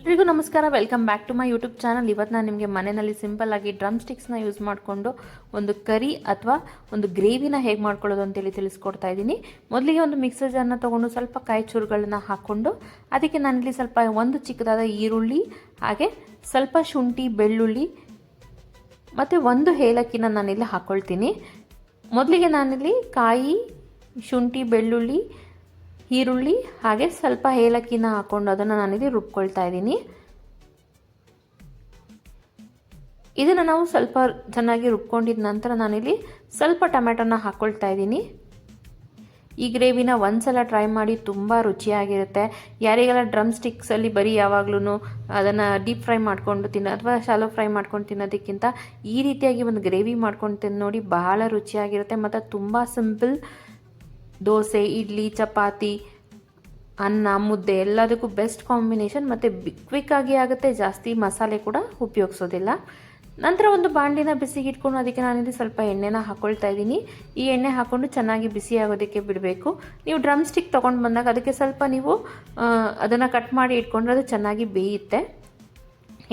ಎಲ್ರಿಗೂ ನಮಸ್ಕಾರ, welcome back to my YouTube channel. ಇವತ್ತು ನಾನು ನಿಮಗೆ ಮನೆಯಲ್ಲಿ ಸಿಂಪಲ್ ಆಗಿ ಡ್ರಮ್ ಸ್ಟಿಕ್ಸ್ನ ಯೂಸ್ ಮಾಡಿಕೊಂಡು ಒಂದು ಕರಿ ಅಥವಾ ಒಂದು ಗ್ರೇವಿನ ಹೇಗೆ ಮಾಡ್ಕೊಳ್ಳೋದು ಅಂತೇಳಿ ತಿಳಿಸ್ಕೊಡ್ತಾ ಇದ್ದೀನಿ. ಮೊದಲಿಗೆ ಒಂದು ಮಿಕ್ಸರ್ ಜಾರ್ನ ತೊಗೊಂಡು ಸ್ವಲ್ಪ ಕಾಯಿ ಚೂರುಗಳನ್ನ ಹಾಕ್ಕೊಂಡು ಅದಕ್ಕೆ ನಾನಿಲ್ಲಿ ಸ್ವಲ್ಪ ಒಂದು ಚಿಕ್ಕದಾದ ಈರುಳ್ಳಿ, ಹಾಗೆ ಸ್ವಲ್ಪ ಶುಂಠಿ, ಬೆಳ್ಳುಳ್ಳಿ ಮತ್ತು ಒಂದು ಏಲಕ್ಕಿನ ನಾನಿಲ್ಲಿ ಹಾಕ್ಕೊಳ್ತೀನಿ. ಮೊದಲಿಗೆ ನಾನಿಲ್ಲಿ ಕಾಯಿ, ಶುಂಠಿ, ಬೆಳ್ಳುಳ್ಳಿ, ಈರುಳ್ಳಿ ಹಾಗೆ ಸ್ವಲ್ಪ ಏಲಕ್ಕಿನ ಹಾಕ್ಕೊಂಡು ಅದನ್ನು ನಾನಿಲ್ಲಿ ರುಬ್ಕೊಳ್ತಾ ಇದ್ದೀನಿ. ಇದನ್ನು ನಾವು ಸ್ವಲ್ಪ ಚೆನ್ನಾಗಿ ರುಬ್ಕೊಂಡಿದ ನಂತರ ನಾನಿಲ್ಲಿ ಸ್ವಲ್ಪ ಟೊಮೆಟೊನ ಹಾಕ್ಕೊಳ್ತಾ ಇದ್ದೀನಿ. ಈ ಗ್ರೇವಿನ ಒಂದ್ಸಲ ಟ್ರೈ ಮಾಡಿ, ತುಂಬ ರುಚಿಯಾಗಿರುತ್ತೆ. ಯಾರಿಗೆಲ್ಲ ಡ್ರಮ್ ಸ್ಟಿಕ್ಸಲ್ಲಿ ಬರೀ ಯಾವಾಗಲೂ ಅದನ್ನು ಡೀಪ್ ಫ್ರೈ ಮಾಡ್ಕೊಂಡು ಅಥವಾ ಶಾಲೋ ಫ್ರೈ ಮಾಡ್ಕೊಂಡು ತಿನ್ನೋದಕ್ಕಿಂತ ಈ ರೀತಿಯಾಗಿ ಒಂದು ಗ್ರೇವಿ ಮಾಡ್ಕೊಂಡು ತಿಂದು ನೋಡಿ, ಬಹಳ ರುಚಿಯಾಗಿರುತ್ತೆ ಮತ್ತು ತುಂಬ ಸಿಂಪಲ್. ದೋಸೆ, ಇಡ್ಲಿ, ಚಪಾತಿ, ಅನ್ನ, ಮುದ್ದೆ ಎಲ್ಲದಕ್ಕೂ ಬೆಸ್ಟ್ ಕಾಂಬಿನೇಷನ್ ಮತ್ತು ಕ್ವಿಕ್ಕಾಗಿ ಆಗುತ್ತೆ. ಜಾಸ್ತಿ ಮಸಾಲೆ ಕೂಡ ಉಪಯೋಗಿಸೋದಿಲ್ಲ. ನಂತರ ಒಂದು ಬಾಣಲಿನ ಬಿಸಿಗೆ ಇಟ್ಕೊಂಡು ಅದಕ್ಕೆ ನಾನಿಲ್ಲಿ ಸ್ವಲ್ಪ ಎಣ್ಣೆನ ಹಾಕ್ಕೊಳ್ತಾ ಇದ್ದೀನಿ. ಈ ಎಣ್ಣೆ ಹಾಕ್ಕೊಂಡು ಚೆನ್ನಾಗಿ ಬಿಸಿ ಆಗೋದಕ್ಕೆ ಬಿಡಬೇಕು. ನೀವು ಡ್ರಮ್ ಸ್ಟಿಕ್ ತೊಗೊಂಡು ಬಂದಾಗ ಅದಕ್ಕೆ ಸ್ವಲ್ಪ ನೀವು ಅದನ್ನು ಕಟ್ ಮಾಡಿ ಇಟ್ಕೊಂಡ್ರೆ ಅದು ಚೆನ್ನಾಗಿ ಬೇಯುತ್ತೆ.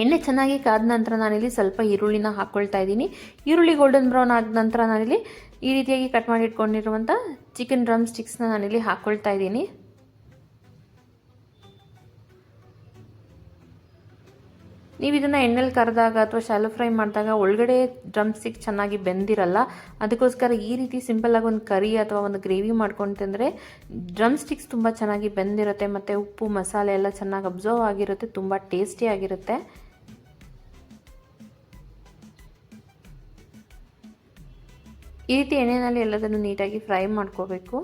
ಎಣ್ಣೆ ಚೆನ್ನಾಗಿ ಕಾದ ನಂತರ ನಾನಿಲ್ಲಿ ಸ್ವಲ್ಪ ಈರುಳ್ಳಿನ ಹಾಕ್ಕೊಳ್ತಾ ಇದ್ದೀನಿ. ಈರುಳ್ಳಿ ಗೋಲ್ಡನ್ ಬ್ರೌನ್ ಆದ ನಂತರ ನಾನಿಲ್ಲಿ ಈ ರೀತಿಯಾಗಿ ಕಟ್ ಮಾಡಿ ಇಟ್ಕೊಂಡಿರುವಂಥ ಚಿಕನ್ ಡ್ರಮ್ ಸ್ಟಿಕ್ಸ್ನ ನಾನಿಲ್ಲಿ ಹಾಕ್ಕೊಳ್ತಾ ಇದ್ದೀನಿ. ನೀವು ಇದನ್ನು ಎಣ್ಣೆಲಿ ಕರೆದಾಗ ಅಥವಾ ಶಾಲೋ ಫ್ರೈ ಮಾಡಿದಾಗ ಒಳಗಡೆ ಡ್ರಮ್ ಸ್ಟಿಕ್ ಚೆನ್ನಾಗಿ ಬೆಂದಿರಲ್ಲ. ಅದಕ್ಕೋಸ್ಕರ ಈ ರೀತಿ ಸಿಂಪಲ್ಲಾಗಿ ಒಂದು ಕರಿ ಅಥವಾ ಒಂದು ಗ್ರೇವಿ ಮಾಡ್ಕೊಂಡು ತಿಂದರೆ ಡ್ರಮ್ ಸ್ಟಿಕ್ಸ್ ತುಂಬ ಚೆನ್ನಾಗಿ ಬೆಂದಿರುತ್ತೆ ಮತ್ತು ಉಪ್ಪು, ಮಸಾಲೆ ಎಲ್ಲ ಚೆನ್ನಾಗಿ ಅಬ್ಸರ್ವ್ ಆಗಿರುತ್ತೆ. ತುಂಬ ಟೇಸ್ಟಿಯಾಗಿರುತ್ತೆ. ಈ ರೀತಿ ಎಣ್ಣೆಯಲ್ಲಿ ಎಲ್ಲದನ್ನು ನೀಟಾಗಿ ಫ್ರೈ ಮಾಡ್ಕೋಬೇಕು.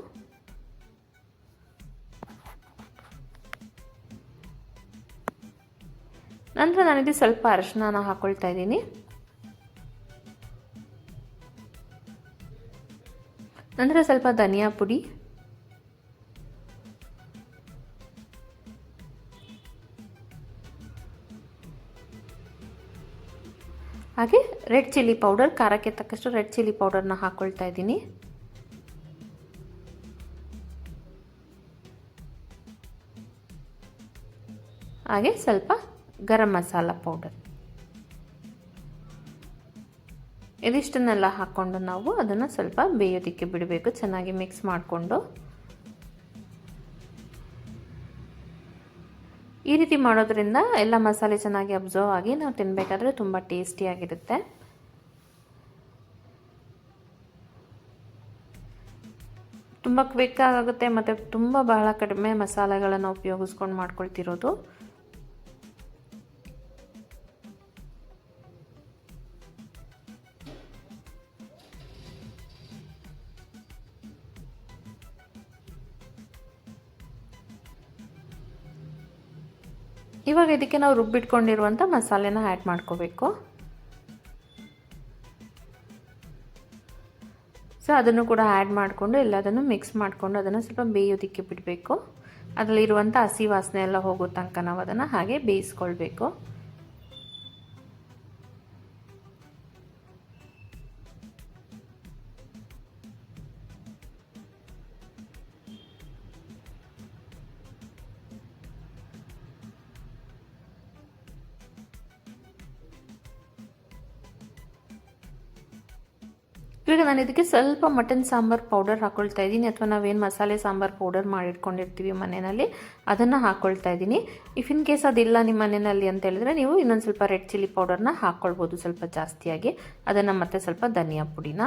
ನಂತರ ನಾನಿಲ್ಲಿ ಸ್ವಲ್ಪ ಅರಿಶಿನ ಹಾಕ್ಕೊಳ್ತಾ ಇದ್ದೀನಿ. ನಂತರ ಸ್ವಲ್ಪ ಧನಿಯಾ ಪುಡಿ, ಹಾಗೆ ರೆಡ್ ಚಿಲ್ಲಿ ಪೌಡರ್, ಖಾರಕ್ಕೆ ತಕ್ಕಷ್ಟು ರೆಡ್ ಚಿಲ್ಲಿ ಪೌಡರ್ನ ಹಾಕ್ಕೊಳ್ತಾ ಇದ್ದೀನಿ. ಹಾಗೆ ಸ್ವಲ್ಪ ಗರಂ ಮಸಾಲ ಪೌಡರ್. ಇದಿಷ್ಟನ್ನೆಲ್ಲ ಹಾಕ್ಕೊಂಡು ನಾವು ಅದನ್ನು ಸ್ವಲ್ಪ ಬೇಯೋದಕ್ಕೆ ಬಿಡಬೇಕು. ಚೆನ್ನಾಗಿ ಮಿಕ್ಸ್ ಮಾಡಿಕೊಂಡು ಈ ರೀತಿ ಮಾಡೋದ್ರಿಂದ ಎಲ್ಲ ಮಸಾಲೆ ಚೆನ್ನಾಗಿ ಅಬ್ಸರ್ವ್ ಆಗಿ ನಾವು ತಿನ್ನಬೇಕಾದ್ರೆ ತುಂಬ ಟೇಸ್ಟಿಯಾಗಿರುತ್ತೆ. ತುಂಬ ಕ್ವಿಕ್ ಆಗುತ್ತೆ ಮತ್ತು ತುಂಬ ಬಹಳ ಕಡಿಮೆ ಮಸಾಲೆಗಳನ್ನು ಉಪಯೋಗಿಸ್ಕೊಂಡು ಮಾಡ್ಕೊಳ್ತಿರೋದು. ಇವಾಗ ಇದಕ್ಕೆ ನಾವು ರುಬ್ಬಿಟ್ಕೊಂಡಿರುವಂಥ ಮಸಾಲೆನ ಆ್ಯಡ್ ಮಾಡ್ಕೋಬೇಕು. ಸೊ ಅದನ್ನು ಕೂಡ ಆ್ಯಡ್ ಮಾಡಿಕೊಂಡು ಎಲ್ಲದನ್ನು ಮಿಕ್ಸ್ ಮಾಡಿಕೊಂಡು ಅದನ್ನು ಸ್ವಲ್ಪ ಬೇಯೋದಕ್ಕೆ ಬಿಡಬೇಕು. ಅದರಲ್ಲಿರುವಂಥ ಹಸಿ ವಾಸನೆ ಎಲ್ಲ ಹೋಗೋ ತನಕ ನಾವು ಅದನ್ನು ಹಾಗೆ ಬೇಯಿಸ್ಕೊಳ್ಬೇಕು. ಇವಾಗ ನಾನು ಇದಕ್ಕೆ ಸ್ವಲ್ಪ ಮಟನ್ ಸಾಂಬಾರು ಪೌಡರ್ ಹಾಕ್ಕೊಳ್ತಾ ಇದ್ದೀನಿ, ಅಥವಾ ನಾವೇನು ಮಸಾಲೆ ಸಾಂಬಾರು ಪೌಡರ್ ಮಾಡಿಟ್ಕೊಂಡಿರ್ತೀವಿ ಮನೆಯಲ್ಲಿ ಅದನ್ನು ಹಾಕ್ಕೊಳ್ತಾ ಇದ್ದೀನಿ. ಇಫ್ ಇನ್ ಕೇಸ್ ಅದಿಲ್ಲ ನಿಮ್ಮ ಮನೆಯಲ್ಲಿ ಅಂತ ಹೇಳಿದ್ರೆ ನೀವು ಇನ್ನೊಂದು ಸ್ವಲ್ಪ ರೆಡ್ ಚಿಲ್ಲಿ ಪೌಡರ್ನ ಹಾಕ್ಕೊಳ್ಬೋದು, ಸ್ವಲ್ಪ ಜಾಸ್ತಿಯಾಗಿ. ಅದನ್ನು ಮತ್ತೆ ಸ್ವಲ್ಪ ಧನಿಯಾ ಪುಡಿನ.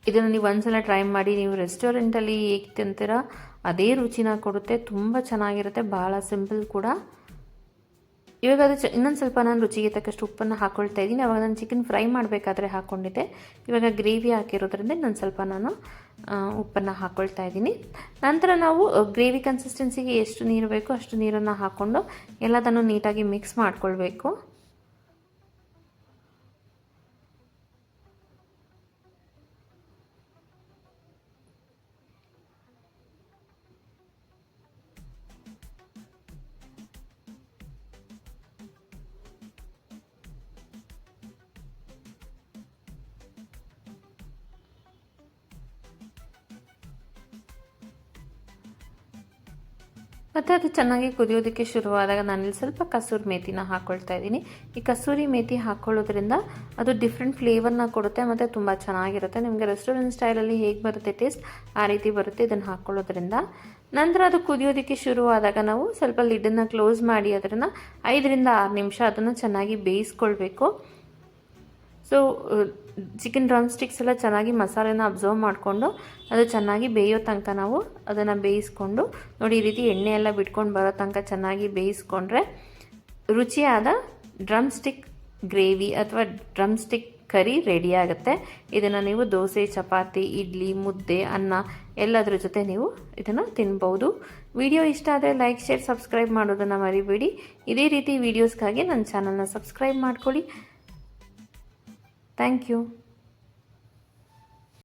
ಇದನ್ನು ನೀವು ಒಂದ್ಸಲ ಟ್ರೈ ಮಾಡಿ. ನೀವು ರೆಸ್ಟೋರೆಂಟಲ್ಲಿ ಹೇಗೆ ತಿಂತೀರಾ ಅದೇ ರುಚಿನ ಕೊಡುತ್ತೆ. ತುಂಬ ಚೆನ್ನಾಗಿರುತ್ತೆ, ಭಾಳ ಸಿಂಪಲ್ ಕೂಡ. ಇವಾಗ ಅದು ಇನ್ನೊಂದು ಸ್ವಲ್ಪ ನಾನು ರುಚಿಗೆ ತಕ್ಕಷ್ಟು ಉಪ್ಪನ್ನು ಹಾಕ್ಕೊಳ್ತಾ ಇದ್ದೀನಿ. ಅವಾಗ ನಾನು ಚಿಕನ್ ಫ್ರೈ ಮಾಡಬೇಕಾದ್ರೆ ಹಾಕ್ಕೊಂಡಿದ್ದೆ. ಇವಾಗ ಗ್ರೇವಿ ಹಾಕಿರೋದ್ರಿಂದ ಇನ್ನೊಂದು ಸ್ವಲ್ಪ ನಾನು ಉಪ್ಪನ್ನು ಹಾಕ್ಕೊಳ್ತಾ ಇದ್ದೀನಿ. ನಂತರ ನಾವು ಗ್ರೇವಿ ಕನ್ಸಿಸ್ಟೆನ್ಸಿಗೆ ಎಷ್ಟು ನೀರು ಬೇಕೋ ಅಷ್ಟು ನೀರನ್ನು ಹಾಕ್ಕೊಂಡು ಎಲ್ಲದನ್ನು ನೀಟಾಗಿ ಮಿಕ್ಸ್ ಮಾಡ್ಕೊಳ್ಬೇಕು. ಮತ್ತು ಅದು ಚೆನ್ನಾಗಿ ಕುದಿಯೋದಕ್ಕೆ ಶುರುವಾದಾಗ ನಾನಿಲ್ಲಿ ಸ್ವಲ್ಪ ಕಸೂರಿ ಮೇಥಿನ ಹಾಕ್ಕೊಳ್ತಾ ಇದ್ದೀನಿ. ಈ ಕಸೂರಿ ಮೇಥಿ ಹಾಕ್ಕೊಳ್ಳೋದ್ರಿಂದ ಅದು ಡಿಫ್ರೆಂಟ್ ಫ್ಲೇವರ್ನ ಕೊಡುತ್ತೆ ಮತ್ತು ತುಂಬ ಚೆನ್ನಾಗಿರುತ್ತೆ. ನಿಮಗೆ ರೆಸ್ಟೋರೆಂಟ್ ಸ್ಟೈಲಲ್ಲಿ ಹೇಗೆ ಬರುತ್ತೆ ಟೇಸ್ಟ್ ಆ ರೀತಿ ಬರುತ್ತೆ ಇದನ್ನು ಹಾಕ್ಕೊಳ್ಳೋದ್ರಿಂದ. ನಂತರ ಅದು ಕುದಿಯೋದಕ್ಕೆ ಶುರುವಾದಾಗ ನಾವು ಸ್ವಲ್ಪ ಲಿಡ್ಡನ್ನು ಕ್ಲೋಸ್ ಮಾಡಿ ಅದನ್ನು 5ರಿಂದ 6 ನಿಮಿಷ ಅದನ್ನು ಚೆನ್ನಾಗಿ ಬೇಯಿಸ್ಕೊಳ್ಬೇಕು. ಸೊ ಚಿಕನ್ ಡ್ರಮ್ ಸ್ಟಿಕ್ಸ್ ಎಲ್ಲ ಚೆನ್ನಾಗಿ ಮಸಾಲೆನ ಅಬ್ಸರ್ವ್ ಮಾಡಿಕೊಂಡು ಅದು ಚೆನ್ನಾಗಿ ಬೇಯೋ ತನಕ ನಾವು ಅದನ್ನು ಬೇಯಿಸ್ಕೊಂಡು ನೋಡಿ, ಈ ರೀತಿ ಎಣ್ಣೆ ಎಲ್ಲ ಬಿಟ್ಕೊಂಡು ಬರೋ ತನಕ ಚೆನ್ನಾಗಿ ಬೇಯಿಸ್ಕೊಂಡ್ರೆ ರುಚಿಯಾದ ಡ್ರಮ್ ಸ್ಟಿಕ್ ಗ್ರೇವಿ ಅಥವಾ ಡ್ರಮ್ ಸ್ಟಿಕ್ ಕರಿ ರೆಡಿ ಆಗುತ್ತೆ. ಇದನ್ನು ನೀವು ದೋಸೆ, ಚಪಾತಿ, ಇಡ್ಲಿ, ಮುದ್ದೆ, ಅನ್ನ ಎಲ್ಲದರ ಜೊತೆ ನೀವು ಇದನ್ನು ತಿನ್ಬೋದು. ವಿಡಿಯೋ ಇಷ್ಟ ಆದರೆ ಲೈಕ್, ಶೇರ್, ಸಬ್ಸ್ಕ್ರೈಬ್ ಮಾಡೋದನ್ನು ಮರಿಬೇಡಿ. ಇದೇ ರೀತಿ ವೀಡಿಯೋಸ್ಗಾಗಿ ನನ್ನ ಚಾನಲ್ನ ಸಬ್ಸ್ಕ್ರೈಬ್ ಮಾಡ್ಕೊಳ್ಳಿ. Thank you.